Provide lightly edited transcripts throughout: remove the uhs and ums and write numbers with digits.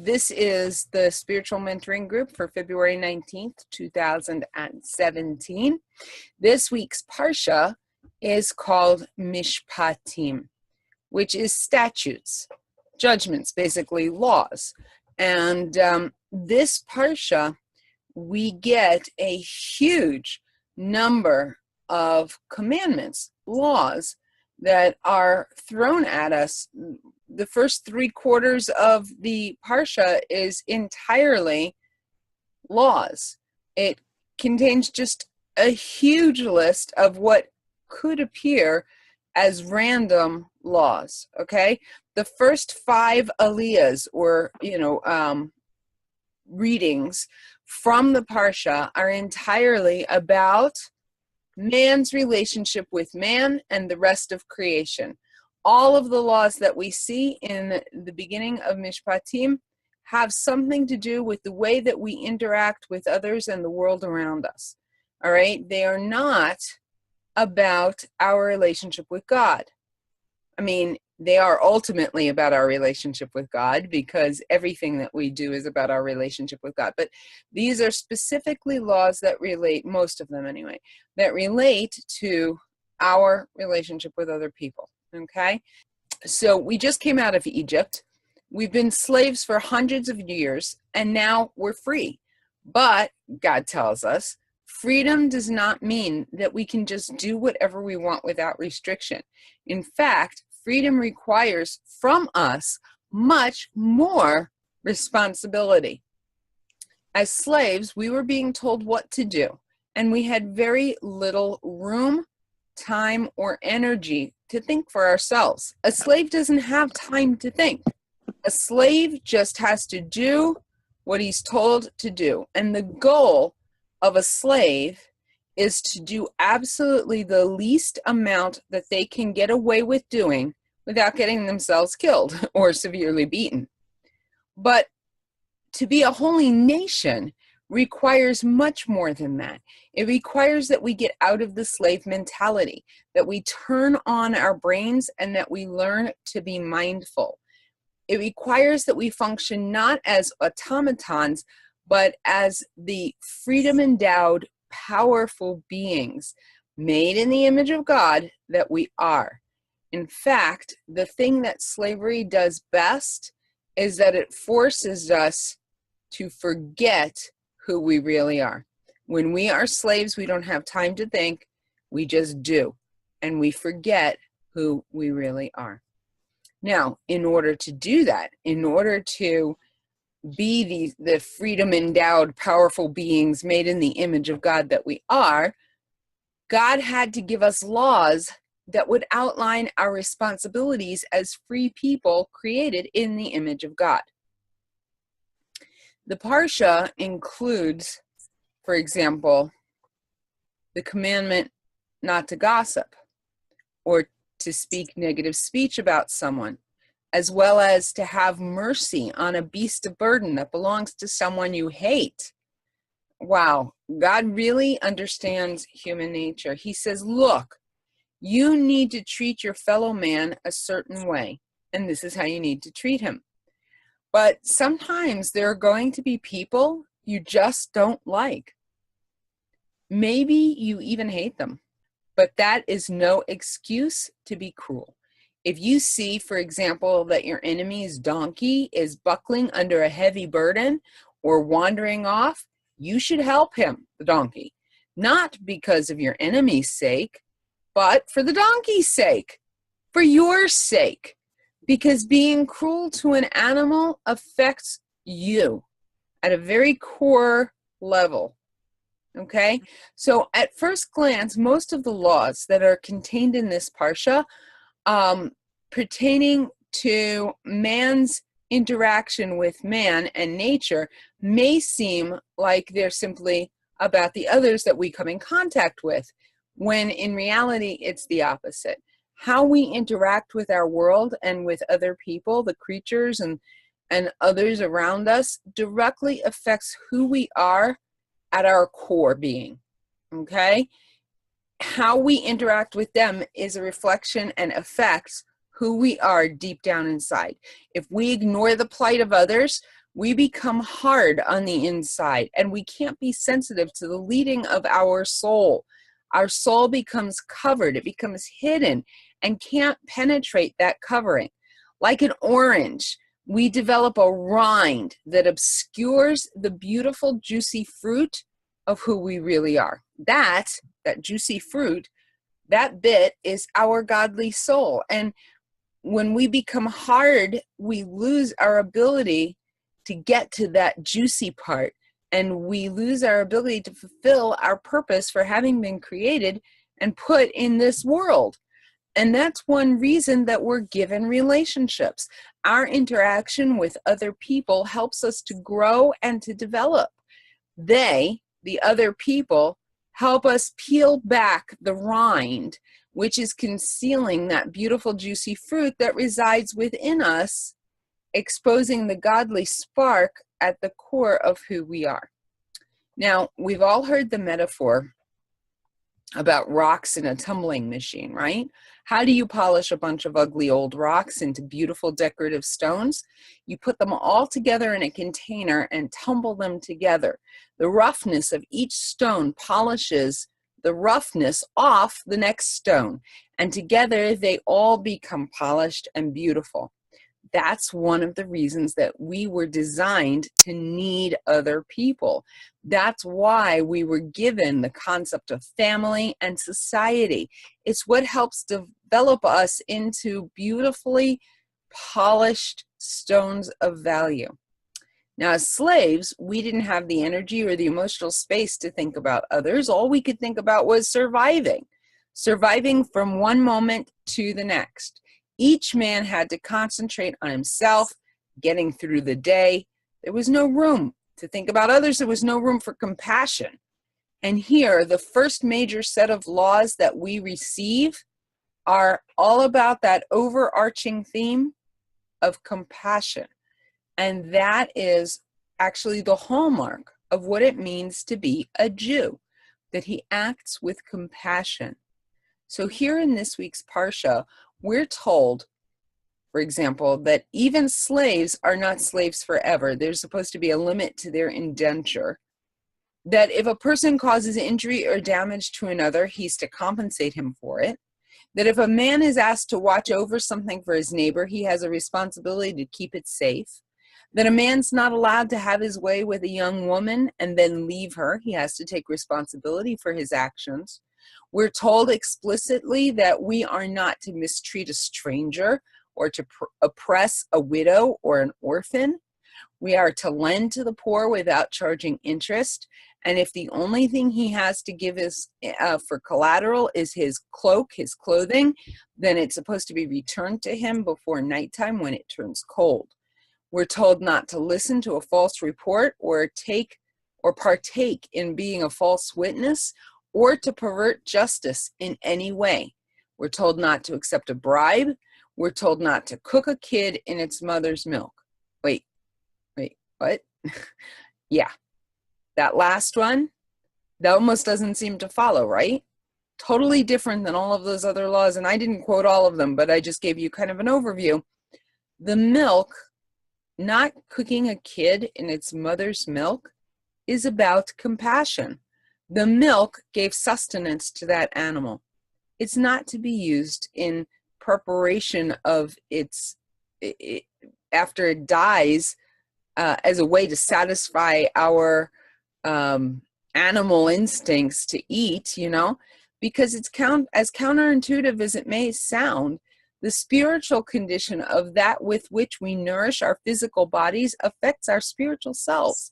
This is the spiritual mentoring group for February 19th, 2017. This week's Parsha is called Mishpatim, which is statutes, judgments, basically laws. And this Parsha, we get a huge number of commandments, laws that are thrown at us. The first 3/4 of the Parsha is entirely laws. It contains just a huge list of what could appear as random laws, okay? The first 5 aliyahs, or, readings from the Parsha are entirely about man's relationship with man and the rest of creation. All of the laws that we see in the beginning of Mishpatim have something to do with the way that we interact with others and the world around us. All right? They are not about our relationship with God. I mean, they are ultimately about our relationship with God, because everything that we do is about our relationship with God. But these are specifically laws that relate, most of them anyway, that relate to our relationship with other people. Okay? So we just came out of Egypt. We've been slaves for hundreds of years, and now we're free. But God tells us, freedom does not mean that we can just do whatever we want without restriction. In fact, freedom requires from us much more responsibility. As slaves, we were being told what to do, and we had very little room, time, or energy to think for ourselves. A slave doesn't have time to think. A slave just has to do what he's told to do. And the goal of a slave is to do absolutely the least amount that they can get away with doing without getting themselves killed or severely beaten. But to be a holy nation requires much more than that. It requires that we get out of the slave mentality, that we turn on our brains, and that we learn to be mindful. It requires that we function not as automatons, but as the freedom-endowed, powerful beings made in the image of God that we are. In fact, the thing that slavery does best is that it forces us to forget who we really are. When we are slaves, we don't have time to think, we just do, and we forget who we really are. Now, in order to do that, in order to be the freedom-endowed, powerful beings made in the image of God that we are, God had to give us laws that would outline our responsibilities as free people created in the image of God. The Parsha includes, for example, the commandment not to gossip or to speak negative speech about someone, as well as to have mercy on a beast of burden that belongs to someone you hate. Wow, God really understands human nature. He says, look, you need to treat your fellow man a certain way, and this is how you need to treat him. But sometimes there are going to be people you just don't like. Maybe you even hate them, but that is no excuse to be cruel. If you see, for example, that your enemy's donkey is buckling under a heavy burden or wandering off, you should help him, the donkey, not because of your enemy's sake, but for the donkey's sake, for your sake, because being cruel to an animal affects you at a very core level. Okay? So at first glance, most of the laws that are contained in this Parsha pertaining to man's interaction with man and nature may seem like they're simply about the others that we come in contact with, when in reality it's the opposite. How we interact with our world and with other people, the creatures and others around us, directly affects who we are at our core being. Okay? How we interact with them is a reflection and affects who we are deep down inside. If we ignore the plight of others, we become hard on the inside, and we can't be sensitive to the leading of our soul. Our soul becomes covered, it becomes hidden, and can't penetrate that covering. Like an orange, we develop a rind that obscures the beautiful, juicy fruit of who we really are. That juicy fruit, that bit is our godly soul. And when we become hard, we lose our ability to get to that juicy part, and we lose our ability to fulfill our purpose for having been created and put in this world. And that's one reason that we're given relationships. Our interaction with other people helps us to grow and to develop. They, the other people, help us peel back the rind, which is concealing that beautiful, juicy fruit that resides within us, exposing the godly spark at the core of who we are. Now, we've all heard the metaphor about rocks in a tumbling machine, right? How do you polish a bunch of ugly old rocks into beautiful decorative stones? You put them all together in a container and tumble them together. The roughness of each stone polishes the roughness off the next stone, and together they all become polished and beautiful. That's one of the reasons that we were designed to need other people. That's why we were given the concept of family and society. It's what helps develop us into beautifully polished stones of value. Now, as slaves, we didn't have the energy or the emotional space to think about others. All we could think about was surviving from one moment to the next. Each man had to concentrate on himself, getting through the day. There was no room to think about others. There was no room for compassion. And here, the first major set of laws that we receive are all about that overarching theme of compassion. And that is actually the hallmark of what it means to be a Jew, that he acts with compassion. So here in this week's Parsha, we're told, for example, that even slaves are not slaves forever. There's supposed to be a limit to their indenture. That if a person causes injury or damage to another, he's to compensate him for it. That if a man is asked to watch over something for his neighbor, he has a responsibility to keep it safe. That a man's not allowed to have his way with a young woman and then leave her. He has to take responsibility for his actions. We're told explicitly that we are not to mistreat a stranger or to oppress a widow or an orphan. We are to lend to the poor without charging interest. And if the only thing he has to give is for collateral is his cloak, his clothing, then it's supposed to be returned to him before nighttime when it turns cold. We're told not to listen to a false report or partake in being a false witness or to pervert justice in any way. We're told not to accept a bribe. We're told not to cook a kid in its mother's milk. Wait, what? Yeah, that last one, that almost doesn't seem to follow, right? Totally different than all of those other laws, and I didn't quote all of them, but I just gave you kind of an overview. The milk, not cooking a kid in its mother's milk, is about compassion. The milk gave sustenance to that animal. It's not to be used in preparation of after it dies as a way to satisfy our animal instincts to eat, because it's as counterintuitive as it may sound, the spiritual condition of that with which we nourish our physical bodies affects our spiritual selves.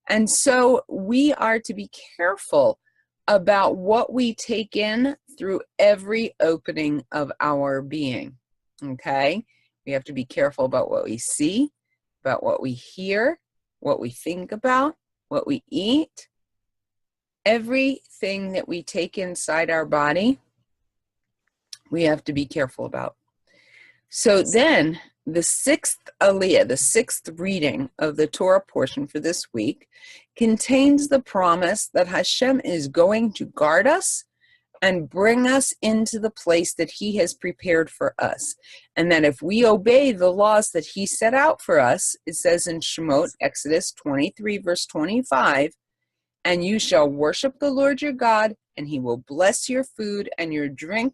And so we are to be careful about what we take in through every opening of our being, okay? We have to be careful about what we see, about what we hear, what we think about, what we eat. Everything that we take inside our body, we have to be careful about. So then, the sixth aliyah, the sixth reading of the Torah portion for this week, contains the promise that Hashem is going to guard us and bring us into the place that he has prepared for us. And that if we obey the laws that he set out for us, it says in Shemot, Exodus 23, verse 25, and you shall worship the Lord your God, and he will bless your food and your drink,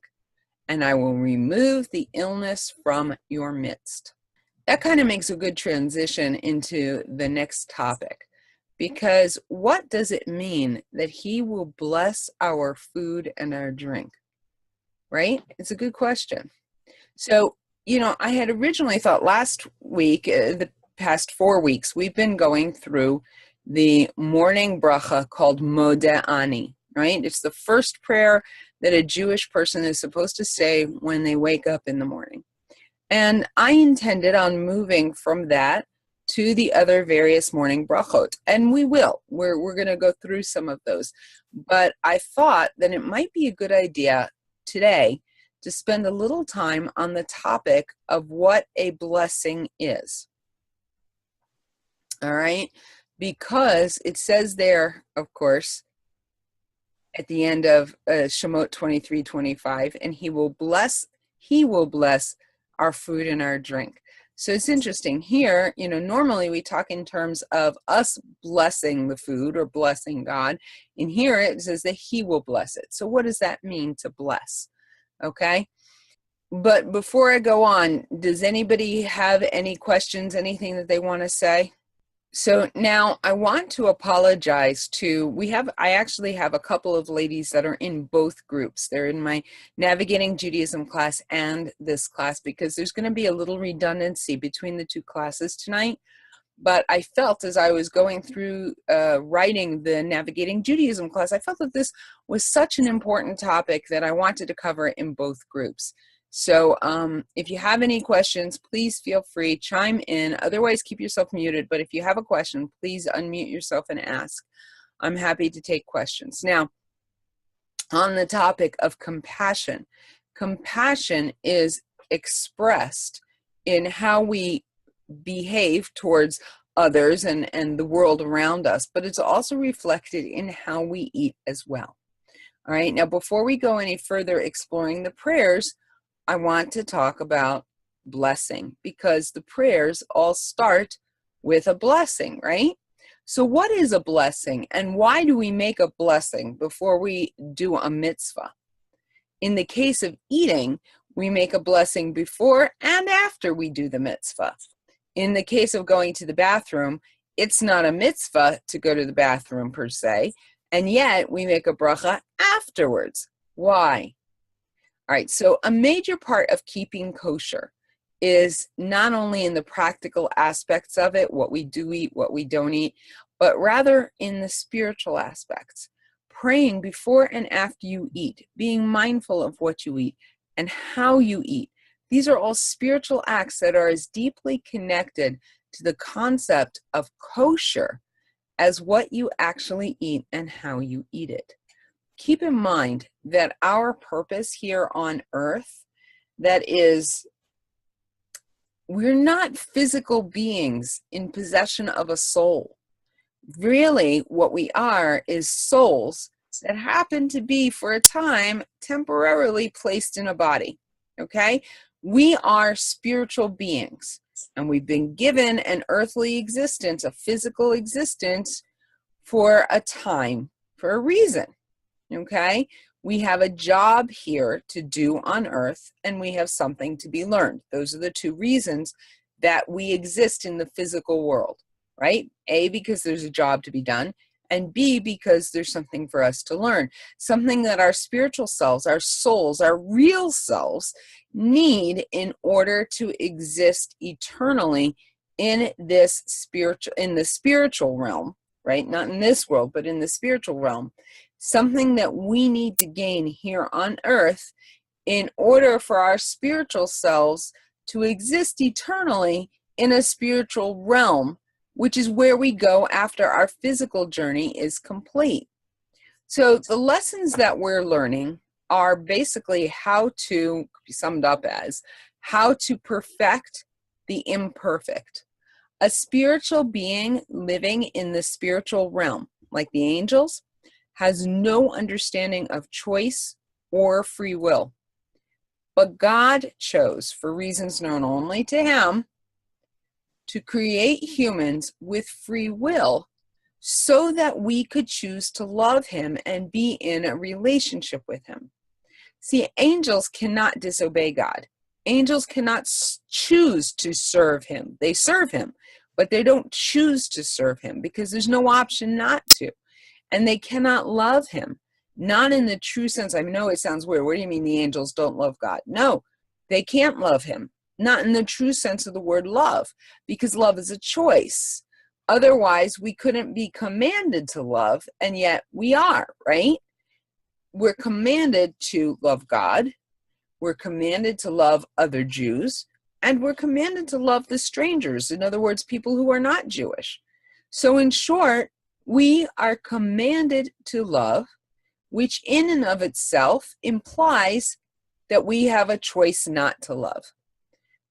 and I will remove the illness from your midst. That kind of makes a good transition into the next topic. Because what does it mean that he will bless our food and our drink? Right? It's a good question. So, I had originally thought last week, the past 4 weeks, we've been going through the morning bracha called Modeh Ani, right? It's the first prayer that a Jewish person is supposed to say when they wake up in the morning. And I intended on moving from that to the other various morning brachot. And we will. We're going to go through some of those. But I thought that it might be a good idea today to spend a little time on the topic of what a blessing is. All right? Because it says there, of course, at the end of Shemot 23:25, and he will bless our food and our drink. So it's interesting here, normally we talk in terms of us blessing the food or blessing God. And here it says that he will bless it. So what does that mean to bless? Okay. But before I go on, does anybody have any questions, anything that they want to say? So now I want to apologize to, I actually have a couple of ladies that are in both groups. They're in my Navigating Judaism class and this class, because there's going to be a little redundancy between the two classes tonight. But I felt as I was going through writing the Navigating Judaism class, I felt that this was such an important topic that I wanted to cover in both groups. So if you have any questions, please feel free, chime in. Otherwise, keep yourself muted. But if you have a question, please unmute yourself and ask. I'm happy to take questions. Now, on the topic of compassion, compassion is expressed in how we behave towards others and the world around us, but it's also reflected in how we eat as well. All right, now before we go any further exploring the prayers, I want to talk about blessing, because the prayers all start with a blessing, right? So what is a blessing, and why do we make a blessing before we do a mitzvah? In the case of eating, we make a blessing before and after we do the mitzvah. In the case of going to the bathroom, it's not a mitzvah to go to the bathroom per se, and yet we make a bracha afterwards. Why? All right, so a major part of keeping kosher is not only in the practical aspects of it, what we do eat, what we don't eat, but rather in the spiritual aspects. Praying before and after you eat, being mindful of what you eat and how you eat. These are all spiritual acts that are as deeply connected to the concept of kosher as what you actually eat and how you eat it. Keep in mind that our purpose here on earth, that is, we're not physical beings in possession of a soul. Really, what we are is souls that happen to be, for a time, temporarily placed in a body, okay? We are spiritual beings, and we've been given an earthly existence, a physical existence, for a time, for a reason. Okay, we have a job here to do on earth, and we have something to be learned. Those are the two reasons that we exist in the physical world, right? A, because there's a job to be done, and B, because there's something for us to learn, something that our spiritual selves, our souls, our real selves need in order to exist eternally in the spiritual realm, right? Not in this world, but in the spiritual realm. Something that we need to gain here on earth in order for our spiritual selves to exist eternally in a spiritual realm, which is where we go after our physical journey is complete. So the lessons that we're learning are basically how to, be summed up as, how to perfect the imperfect. A spiritual being living in the spiritual realm, like the angels, has no understanding of choice or free will. But God chose, for reasons known only to him, to create humans with free will so that we could choose to love him and be in a relationship with him. See, angels cannot disobey God. Angels cannot choose to serve him. They serve him, but they don't choose to serve him because there's no option not to. And they cannot love him, not in the true sense. I know it sounds weird. What do you mean the angels don't love God? No, they can't love him, not in the true sense of the word love, because love is a choice. Otherwise, we couldn't be commanded to love, and yet we are, right? We're commanded to love God, we're commanded to love other Jews, and we're commanded to love the strangers, in other words, people who are not Jewish. So in short, we are commanded to love, which in and of itself implies that we have a choice not to love.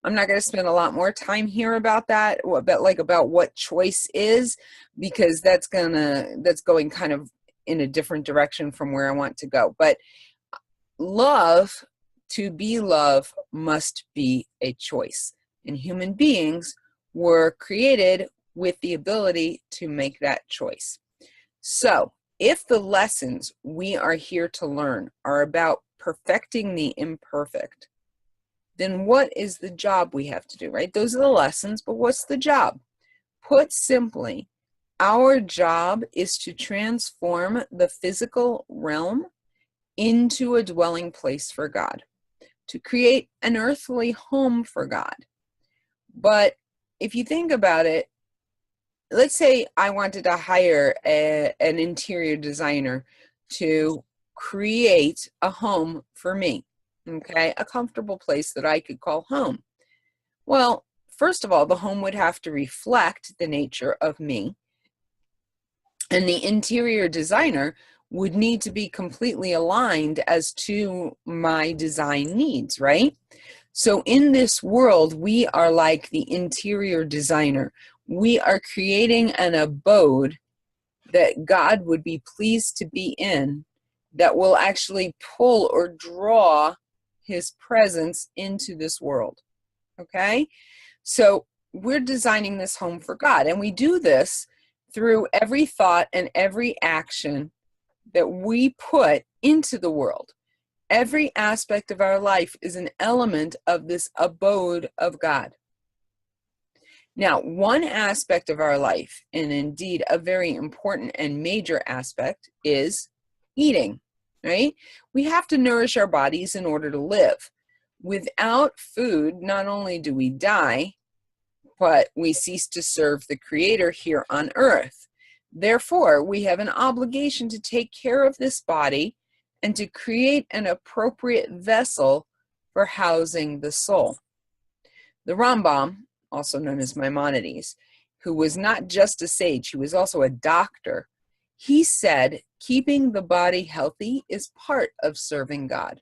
I'm not going to spend a lot more time here about that, about what choice is, because that's going kind of in a different direction from where I want to go. But love, to be love, must be a choice. And human beings were created with the ability to make that choice. So, if the lessons we are here to learn are about perfecting the imperfect, then what is the job we have to do, right? Those are the lessons, but what's the job? Put simply, our job is to transform the physical realm into a dwelling place for God, to create an earthly home for God. But if you think about it, let's say I wanted to hire an interior designer to create a home for me, okay? A comfortable place that I could call home. Well, first of all, the home would have to reflect the nature of me. And the interior designer would need to be completely aligned as to my design needs, right? So in this world, we are like the interior designer. We are creating an abode that God would be pleased to be in, that will actually pull or draw his presence into this world, okay? So we're designing this home for God, and we do this through every thought and every action that we put into the world. Every aspect of our life is an element of this abode of God. Now, one aspect of our life, and indeed a very important and major aspect, is eating, right? We have to nourish our bodies in order to live. Without food, not only do we die, but we cease to serve the Creator here on earth. Therefore, we have an obligation to take care of this body and to create an appropriate vessel for housing the soul. The Rambam, also known as Maimonides, who was not just a sage, he was also a doctor, he said, keeping the body healthy is part of serving God.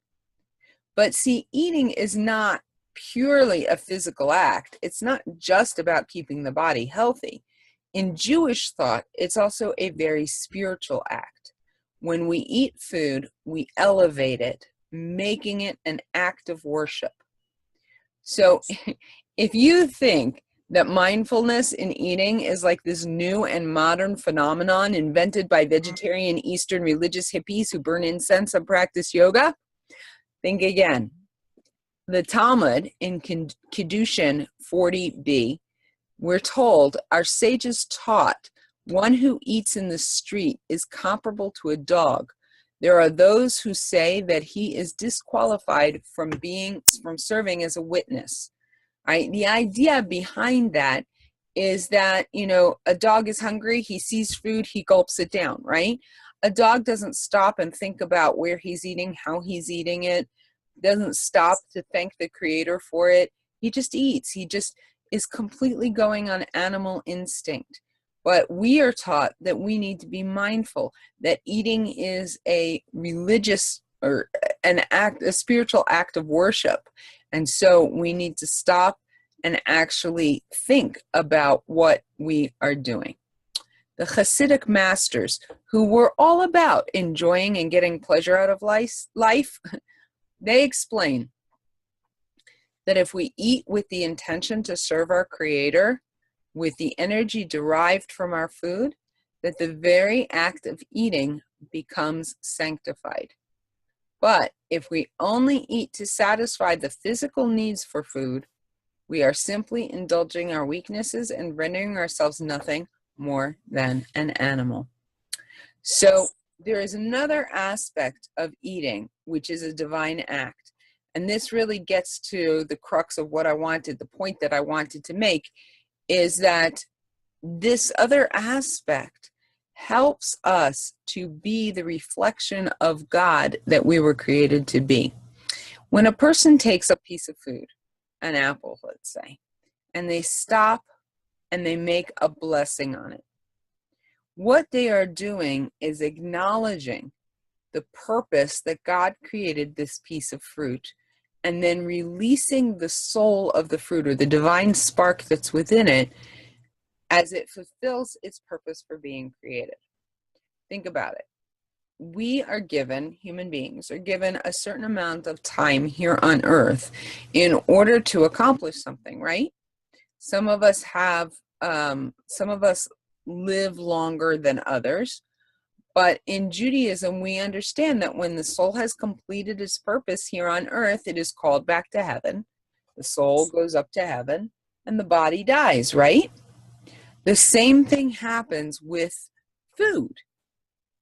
But see, eating is not purely a physical act. It's not just about keeping the body healthy. In Jewish thought, it's also a very spiritual act. When we eat food, we elevate it, making it an act of worship. So if you think that mindfulness in eating is like this new and modern phenomenon invented by vegetarian Eastern religious hippies who burn incense and practice yoga, think again. The Talmud in Kiddushin 40b, we're told, our sages taught, one who eats in the street is comparable to a dog. There are those who say that he is disqualified from serving as a witness. Right? The idea behind that is that, a dog is hungry, he sees food, he gulps it down, right? A dog doesn't stop and think about where he's eating, how he's eating it, doesn't stop to thank the Creator for it. He just eats. He just is completely going on animal instinct. But we are taught that we need to be mindful that eating is a religious or a spiritual act of worship. And so we need to stop and actually think about what we are doing. The Hasidic masters, who were all about enjoying and getting pleasure out of life, they explain that if we eat with the intention to serve our Creator, with the energy derived from our food, that the very act of eating becomes sanctified. But if we only eat to satisfy the physical needs for food, we are simply indulging our weaknesses and rendering ourselves nothing more than an animal. So there is another aspect of eating, which is a divine act. And this really gets to the crux of what I wanted, the point that I wanted to make, is that this other aspect helps us to be the reflection of God that we were created to be. When a person takes a piece of food, an apple, let's say, and they stop and they make a blessing on it, what they are doing is acknowledging the purpose that God created this piece of fruit, and then releasing the soul of the fruit, or the divine spark that's within it, as it fulfills its purpose for being created. Think about it. We are given, human beings are given a certain amount of time here on earth in order to accomplish something, right? Some of us live longer than others. But in Judaism, we understand that when the soul has completed its purpose here on earth, it is called back to heaven. The soul goes up to heaven and the body dies, right? The same thing happens with food.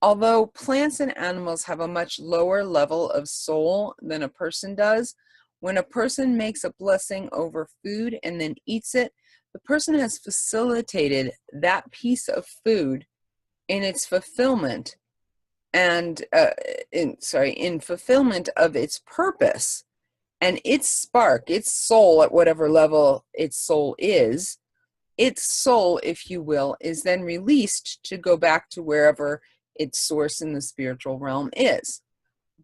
Although plants and animals have a much lower level of soul than a person does, when a person makes a blessing over food and then eats it, the person has facilitated that piece of food in its fulfillment and in fulfillment of its purpose, and its spark, its soul, at whatever level its soul is, its soul, if you will, is then released to go back to wherever its source in the spiritual realm is.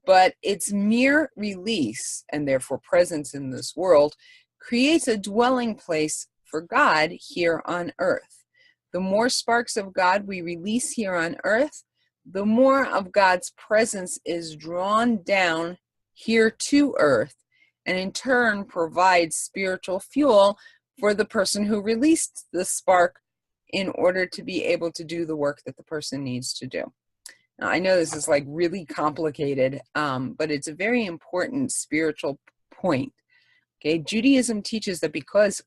But its mere release, and therefore presence in this world, creates a dwelling place for God here on earth. The more sparks of God we release here on earth, the more of God's presence is drawn down here to earth, and in turn provides spiritual fuel for the person who released the spark in order to be able to do the work that the person needs to do. Now, I know this is like really complicated, but it's a very important spiritual point. Okay, Judaism teaches that because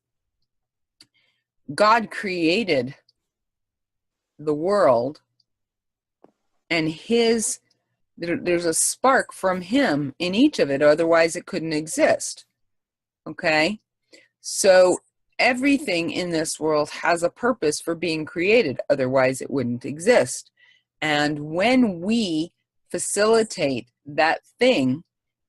God created the world, and there's a spark from him in each of it, otherwise it couldn't exist. Okay, so everything in this world has a purpose for being created, otherwise it wouldn't exist. And when we facilitate that thing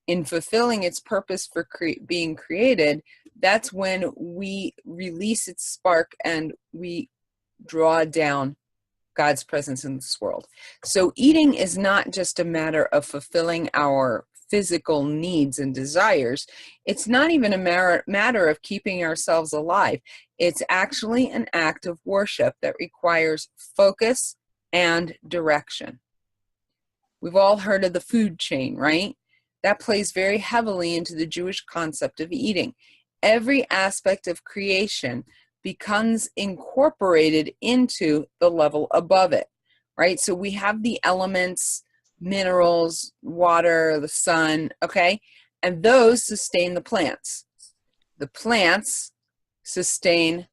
in fulfilling its purpose for being created, that's when we release its spark and we draw down God's presence in this world. So eating is not just a matter of fulfilling our physical needs and desires. It's not even a matter of keeping ourselves alive. It's actually an act of worship that requires focus and direction. We've all heard of the food chain, right? That plays very heavily into the Jewish concept of eating. Every aspect of creation becomes incorporated into the level above it, right? So we have the elements, minerals, water, the sun, okay? And those sustain the plants. The plants sustain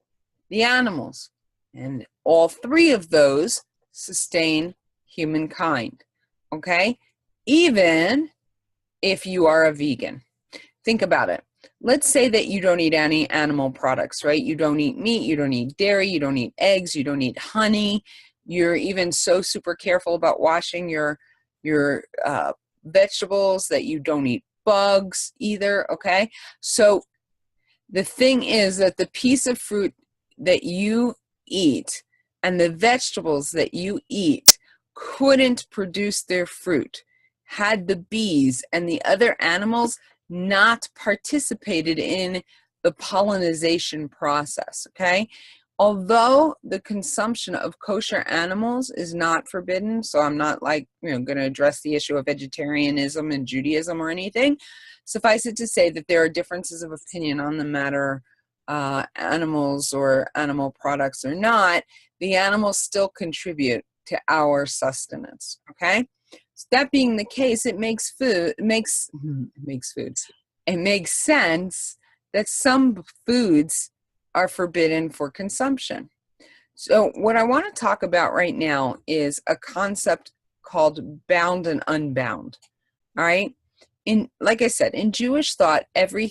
the animals. And all three of those sustain humankind, okay? Even if you are a vegan. Think about it. Let's say that you don't eat any animal products, right? You don't eat meat, you don't eat dairy, you don't eat eggs, you don't eat honey. You're even so super careful about washing your vegetables that you don't eat bugs either, okay? So the thing is that the piece of fruit that you eat and the vegetables that you eat couldn't produce their fruit had the bees and the other animals not participated in the pollination process, okay? although the consumption of kosher animals is not forbidden, so I'm not like, going to address the issue of vegetarianism and Judaism or anything, suffice it to say that there are differences of opinion on the matter, animals or animal products or not, the animals still contribute to our sustenance, okay? So that being the case, it makes sense that some foods are forbidden for consumption. So what I want to talk about right now is a concept called bound and unbound. All right. Like I said, in Jewish thought, every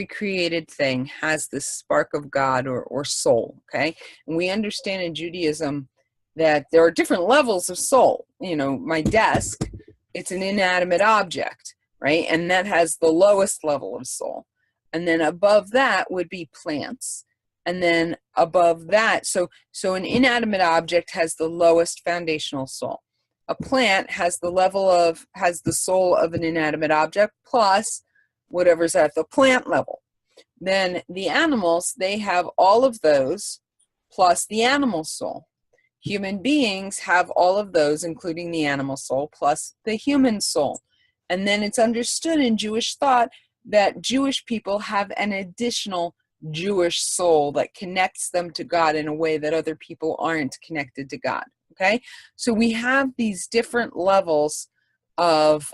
created thing has this spark of God or soul. Okay. And we understand in Judaism that there are different levels of soul. My desk, it's an inanimate object, right? And that has the lowest level of soul. And then above that would be plants. And then above that, so an inanimate object has the lowest foundational soul. A plant has the soul of an inanimate object plus whatever's at the plant level. Then the animals, they have all of those plus the animal soul. Human beings have all of those, including the animal soul plus the human soul. And then it's understood in Jewish thought that Jewish people have an additional Jewish soul that connects them to God in a way that other people aren't connected to God. Okay, so we have these different levels of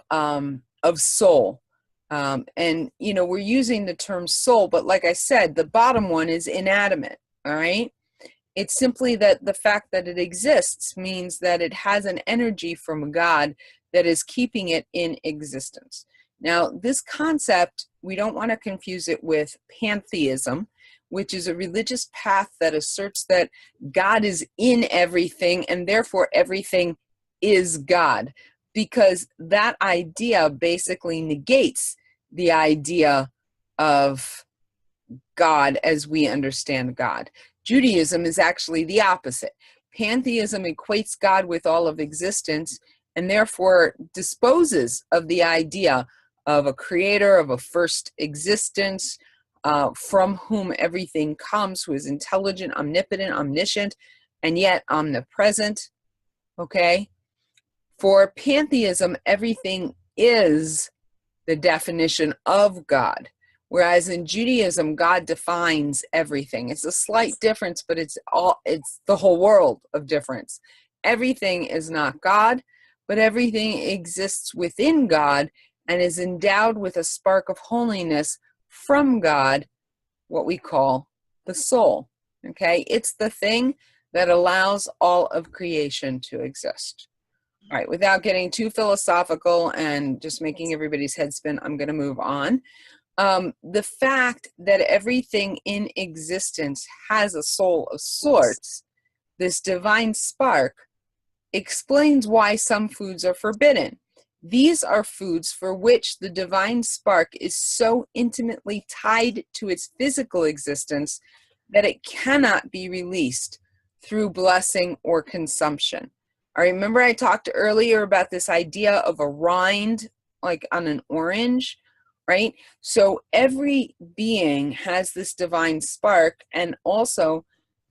soul, and we're using the term soul, but like I said, the bottom one is inanimate. All right, it's simply that the fact that it exists means that it has an energy from God that is keeping it in existence. Now, this concept, we don't want to confuse it with pantheism, which is a religious path that asserts that God is in everything and therefore everything is God, because that idea basically negates the idea of God as we understand God. Judaism is actually the opposite. Pantheism equates God with all of existence and therefore disposes of the idea of a creator, of a first existence, from whom everything comes, who is intelligent, omnipotent, omniscient, and yet omnipresent. Okay? For pantheism, everything is the definition of God. Whereas in Judaism, God defines everything. It's a slight difference, but it's the whole world of difference. Everything is not God, but everything exists within God and is endowed with a spark of holiness from God, what we call the soul. Okay, it's the thing that allows all of creation to exist. All right, without getting too philosophical and just making everybody's head spin, I'm going to move on. The fact that everything in existence has a soul of sorts, this divine spark, explains why some foods are forbidden. These are foods for which the divine spark is so intimately tied to its physical existence that it cannot be released through blessing or consumption. I remember I talked earlier about this idea of a rind, like on an orange, right? So every being has this divine spark, and also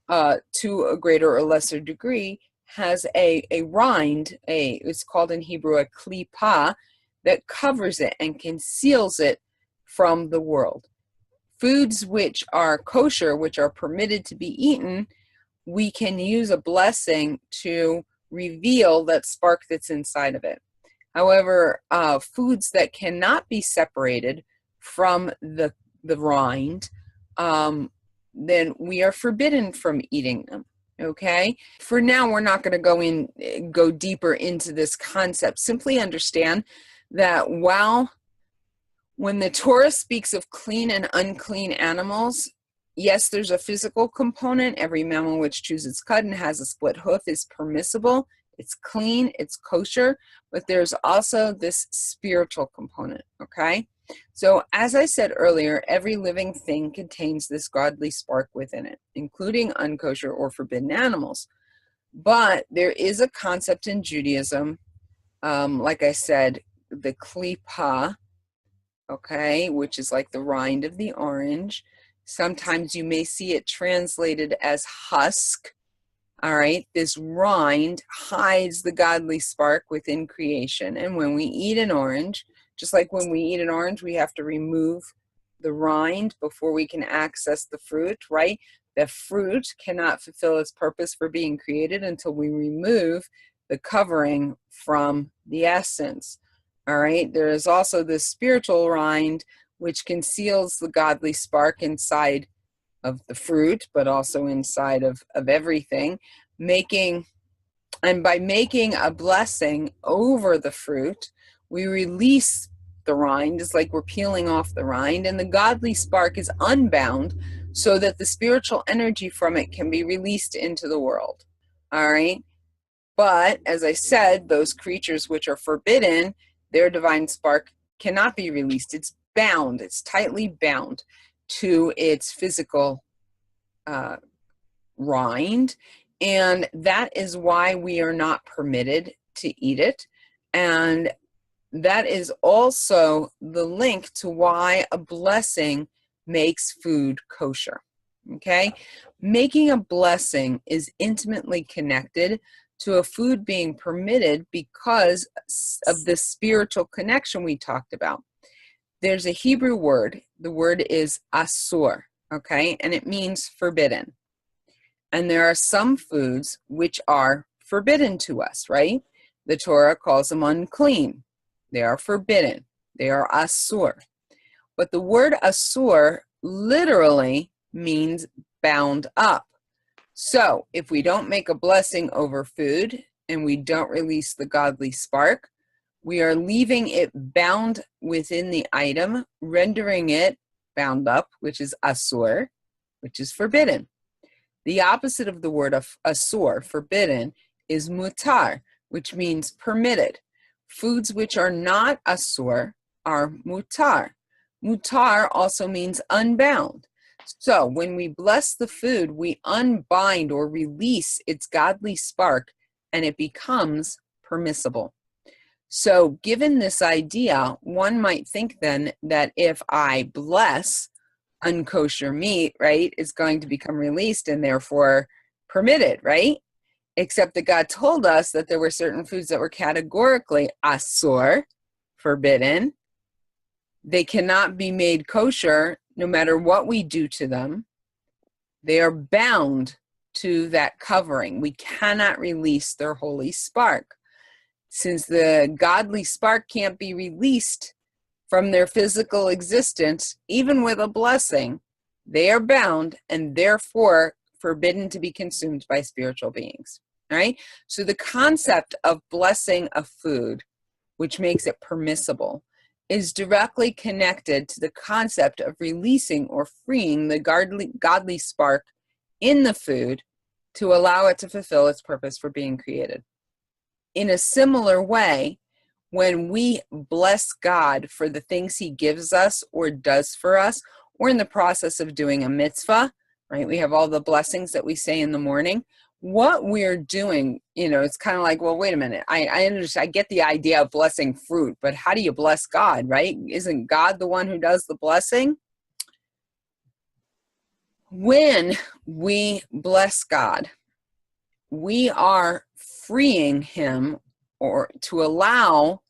to a greater or lesser degree has a rind, it's called in Hebrew a klipa, that covers it and conceals it from the world. Foods which are kosher, which are permitted to be eaten, we can use a blessing to reveal that spark that's inside of it. However, foods that cannot be separated from the rind, then we are forbidden from eating them. Okay, for now, we're not going to go deeper into this concept. Simply understand that when the Torah speaks of clean and unclean animals, yes, there's a physical component. Every mammal which chews its cud and has a split hoof is permissible. It's clean, it's kosher, but there's also this spiritual component, okay? So as I said earlier, every living thing contains this godly spark within it, including unkosher or forbidden animals. But there is a concept in Judaism, like I said, the klipa, okay, which is like the rind of the orange, Sometimes you may see it translated as husk. All right, this rind hides the godly spark within creation. And when we eat an orange, just like when we eat an orange, we have to remove the rind before we can access the fruit, right? The fruit cannot fulfill its purpose for being created until we remove the covering from the essence. All right, there is also this spiritual rind, which conceals the godly spark inside of the fruit, but also inside of everything, by making a blessing over the fruit, we release the rind. It's like we're peeling off the rind, and the godly spark is unbound so that the spiritual energy from it can be released into the world. All right. But as I said, those creatures which are forbidden, their divine spark cannot be released. It's bound. It's tightly bound to its physical rind, and that is why we are not permitted to eat it. And that is also the link to why a blessing makes food kosher. Okay, making a blessing is intimately connected to a food being permitted because of the spiritual connection we talked about. There's a Hebrew word, the word is asur, okay, and it means forbidden. And there are some foods which are forbidden to us, right? The Torah calls them unclean. They are forbidden. They are asur. But the word asur literally means bound up. So if we don't make a blessing over food and we don't release the godly spark, we are leaving it bound within the item, rendering it bound up, which is asur, which is forbidden. The opposite of the word of asur, forbidden, is mutar, which means permitted. Foods which are not asur are mutar. Mutar also means unbound. So when we bless the food, we unbind or release its godly spark, and it becomes permissible. So given this idea, one might think then that if I bless unkosher meat, right, it's going to become released and therefore permitted, right? Except that God told us that there were certain foods that were categorically asur, forbidden. They cannot be made kosher no matter what we do to them. They are bound to that covering. We cannot release their holy spark. Since the godly spark can't be released from their physical existence, even with a blessing, they are bound and therefore forbidden to be consumed by spiritual beings. All right? So the concept of blessing a food, which makes it permissible, is directly connected to the concept of releasing or freeing the godly spark in the food to allow it to fulfill its purpose for being created. In a similar way, when we bless God for the things he gives us or does for us, or in the process of doing a mitzvah, right? We have all the blessings that we say in the morning. What we're doing, it's kind of like, well, wait a minute. I understand. I get the idea of blessing fruit, but how do you bless God, right? Isn't God the one who does the blessing? When we bless God, we are freeing him or to allow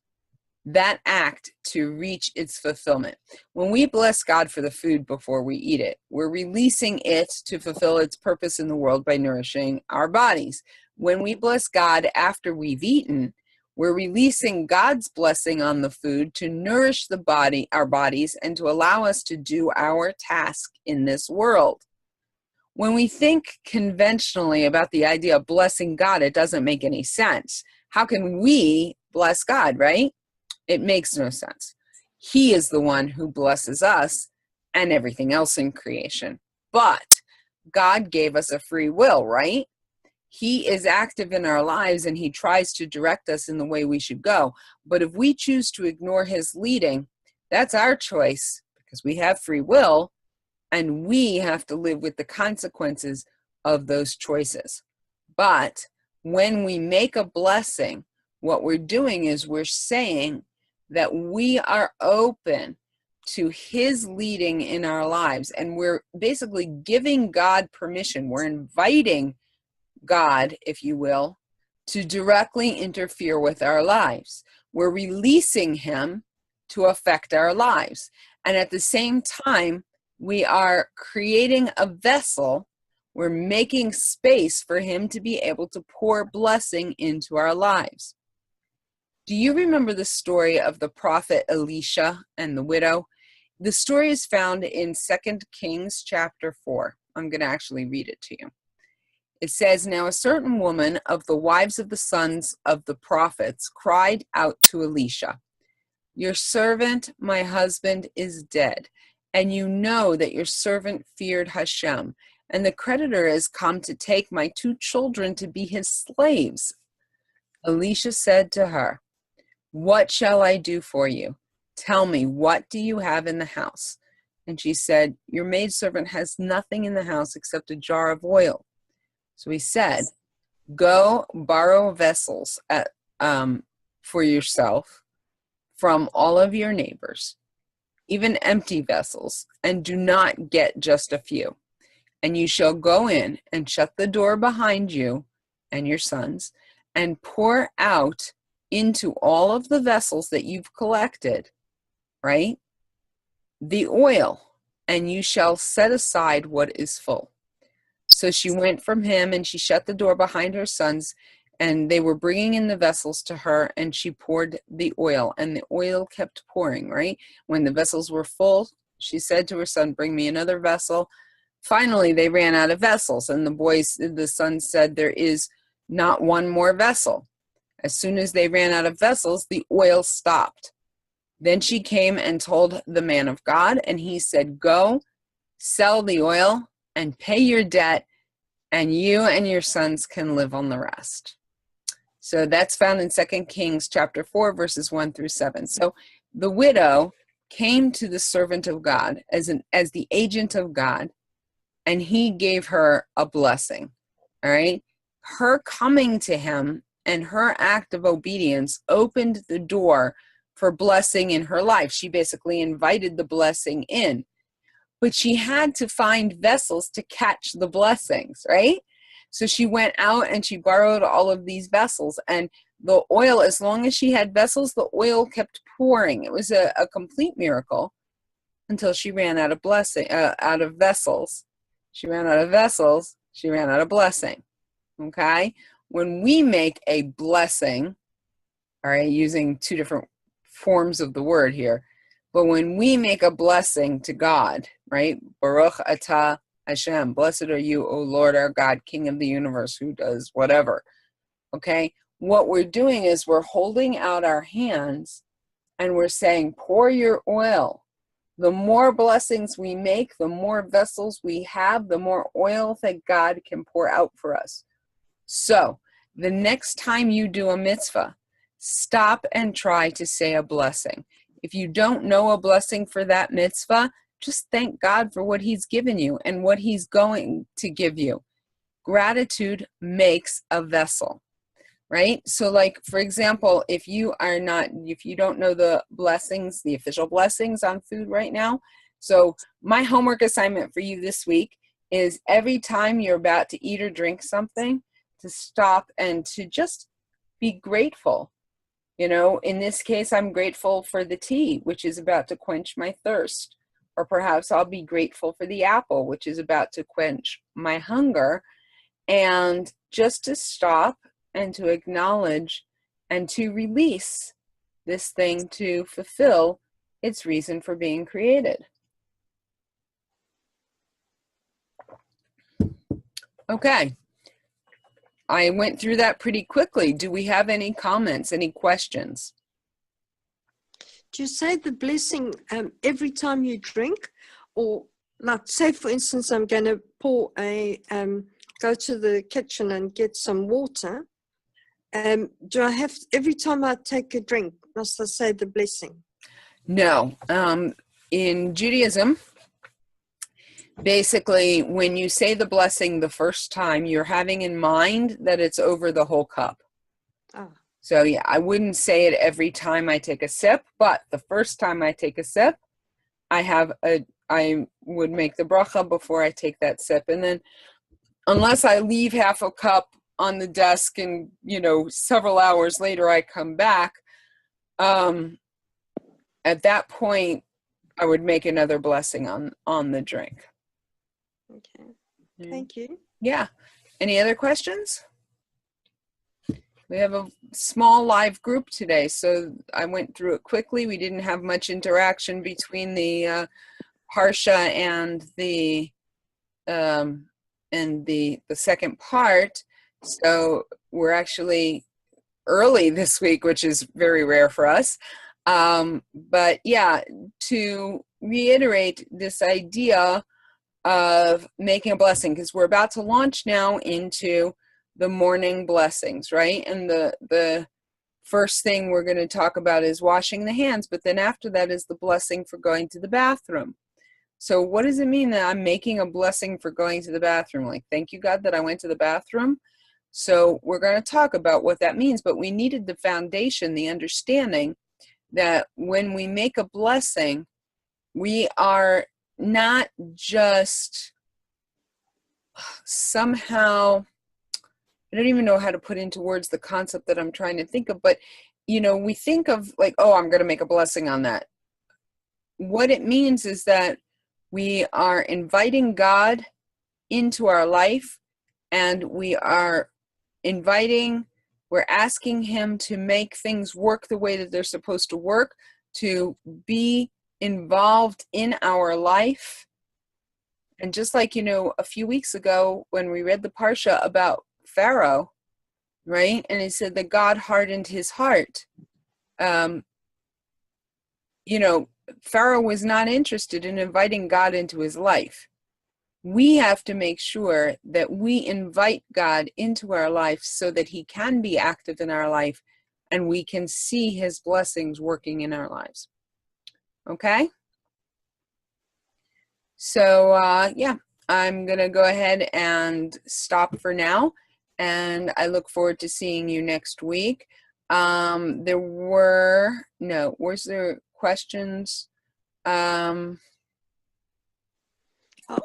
that act to reach its fulfillment. When we bless God for the food before we eat it, we're releasing it to fulfill its purpose in the world by nourishing our bodies. When we bless God after we've eaten, we're releasing God's blessing on the food to nourish our bodies, and to allow us to do our task in this world. When we think conventionally about the idea of blessing God, it doesn't make any sense. How can we bless God, right? It makes no sense. He is the one who blesses us and everything else in creation. But God gave us a free will, right? He is active in our lives and he tries to direct us in the way we should go. But if we choose to ignore his leading, that's our choice, because we have free will and we have to live with the consequences of those choices. But when we make a blessing, what we're doing is we're saying that we are open to his leading in our lives. And we're basically giving God permission. We're inviting God, if you will, to directly interfere with our lives. We're releasing him to affect our lives. And at the same time, we are creating a vessel. We're making space for him to be able to pour blessing into our lives. Do you remember the story of the prophet Elisha and the widow? The story is found in 2 Kings chapter 4. I'm going to actually read it to you. It says, "Now a certain woman of the wives of the sons of the prophets cried out to Elisha, 'Your servant, my husband, is dead, and you know that your servant feared Hashem, and the creditor has come to take my 2 children to be his slaves.' Elisha said to her, 'What shall I do for you? Tell me, what do you have in the house?' And she said, 'Your maidservant has nothing in the house except a jar of oil.' So he said, 'Go borrow vessels for yourself from all of your neighbors, even empty vessels, and do not get just a few. And you shall go in and shut the door behind you and your sons, and pour out into all of the vessels that you've collected, right, the oil, and you shall set aside what is full.' So she went from him, and she shut the door behind her sons, and they were bringing in the vessels to her, and she poured the oil, and the oil kept pouring, right? When the vessels were full, she said to her son, 'Bring me another vessel.' Finally, they ran out of vessels, and the son said, 'There is not one more vessel.' As soon as they ran out of vessels, the oil stopped. Then she came and told the man of God, and he said, 'Go, sell the oil, and pay your debt, and you and your sons can live on the rest.'" So that's found in 2 Kings chapter 4, verses 1 through 7. So the widow came to the servant of God as the agent of God, and he gave her a blessing. All right? Her coming to him and her act of obedience opened the door for blessing in her life. She basically invited the blessing in. But she had to find vessels to catch the blessings, right? So she went out and she borrowed all of these vessels. And the oil, as long as she had vessels, the oil kept pouring. It was a complete miracle until she ran out of out of vessels. She ran out of vessels. She ran out of blessing. Okay? When we make a blessing, all right, using 2 different forms of the word here, but when we make a blessing to God, right? Baruch atah Hashem, blessed are you, O Lord our God, King of the universe, who does whatever. Okay? What we're doing is we're holding out our hands and we're saying, pour your oil. The more blessings we make, the more vessels we have, the more oil that God can pour out for us. So, the next time you do a mitzvah, stop and try to say a blessing. If you don't know a blessing for that mitzvah, just thank God for what he's given you and what he's going to give you. Gratitude makes a vessel, right? So like, for example, if you don't know the blessings, the official blessings on food right now, so my homework assignment for you this week is every time you're about to eat or drink something, to stop and to just be grateful. You know, in this case, I'm grateful for the tea, which is about to quench my thirst. Or perhaps I'll be grateful for the apple, which is about to quench my hunger. And just to stop and to acknowledge and to release this thing to fulfill its reason for being created. Okay. I went through that pretty quickly. Do we have any comments, any questions? Do you say the blessing every time you drink? Or like, say, for instance, I'm going to go to the kitchen and get some water. Do I have, every time I take a drink, must I say the blessing? No. In Judaism, basically, when you say the blessing the first time, you're having in mind that it's over the whole cup. Ah. So yeah, I wouldn't say it every time I take a sip, but the first time I take a sip, I would make the bracha before I take that sip. And then unless I leave half a cup on the desk and, several hours later I come back, at that point, I would make another blessing on the drink. Okay. Thank you. Yeah. Any other questions? We have a small live group today, so I went through it quickly. We didn't have much interaction between the Parsha and the second part. So we're actually early this week, which is very rare for us. But yeah, to reiterate this idea of making a blessing, because we're about to launch now into the morning blessings, right? And the first thing we're going to talk about is washing the hands, but then after that is the blessing for going to the bathroom. So what does it mean that I'm making a blessing for going to the bathroom? Like, thank you, God, that I went to the bathroom. So we're going to talk about what that means, but we needed the foundation, the understanding that when we make a blessing, we are not just somehow, I don't even know how to put into words the concept that I'm trying to think of, but, we think of like, oh, I'm going to make a blessing on that. What it means is that we are inviting God into our life, and we're asking him to make things work the way that they're supposed to work, to be involved in our life. And just like, a few weeks ago when we read the Parsha about Pharaoh, right? And it said that God hardened his heart. Pharaoh was not interested in inviting God into his life. We have to make sure that we invite God into our life so that he can be active in our life and we can see his blessings working in our lives. Okay? So, yeah, I'm going to go ahead and stop for now, and I look forward to seeing you next week. Was there questions?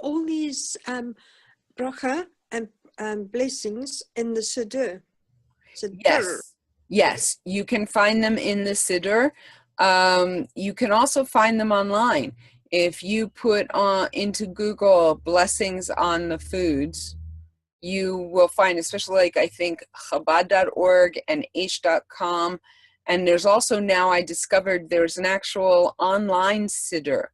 All these bracha and blessings in the Siddur? Yes, you can find them in the Siddur. You can also find them online. If you put into Google blessings on the foods, you will find, especially like I think Chabad.org and Aish.com. And there's also now, I discovered there's an actual online Siddur.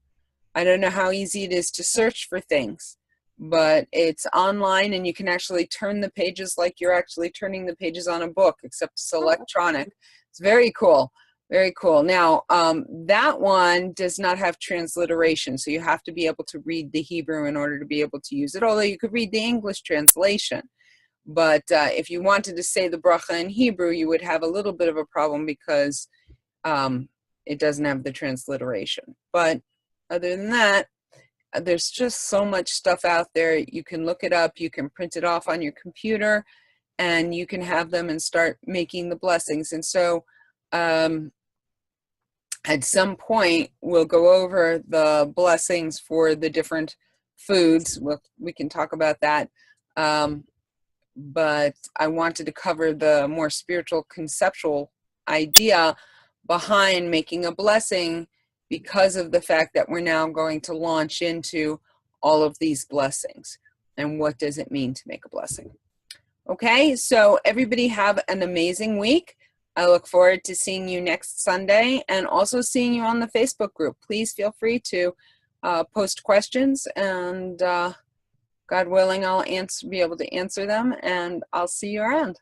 I don't know how easy it is to search for things, but it's online and you can actually turn the pages like you're actually turning the pages on a book, except it's electronic. It's very cool. Very cool. Now, that one does not have transliteration, so you have to be able to read the Hebrew in order to be able to use it, although you could read the English translation. But if you wanted to say the bracha in Hebrew, you would have a little bit of a problem because it doesn't have the transliteration. But other than that, there's just so much stuff out there. You can look it up, you can print it off on your computer, and you can have them and start making the blessings. And so at some point, we'll go over the blessings for the different foods. We can talk about that. But I wanted to cover the more spiritual, conceptual idea behind making a blessing, because of the fact that we're now going to launch into all of these blessings. And what does it mean to make a blessing? Okay, so everybody have an amazing week. I look forward to seeing you next Sunday and also seeing you on the Facebook group. Please feel free to post questions, and God willing, I'll be able to answer them, and I'll see you around.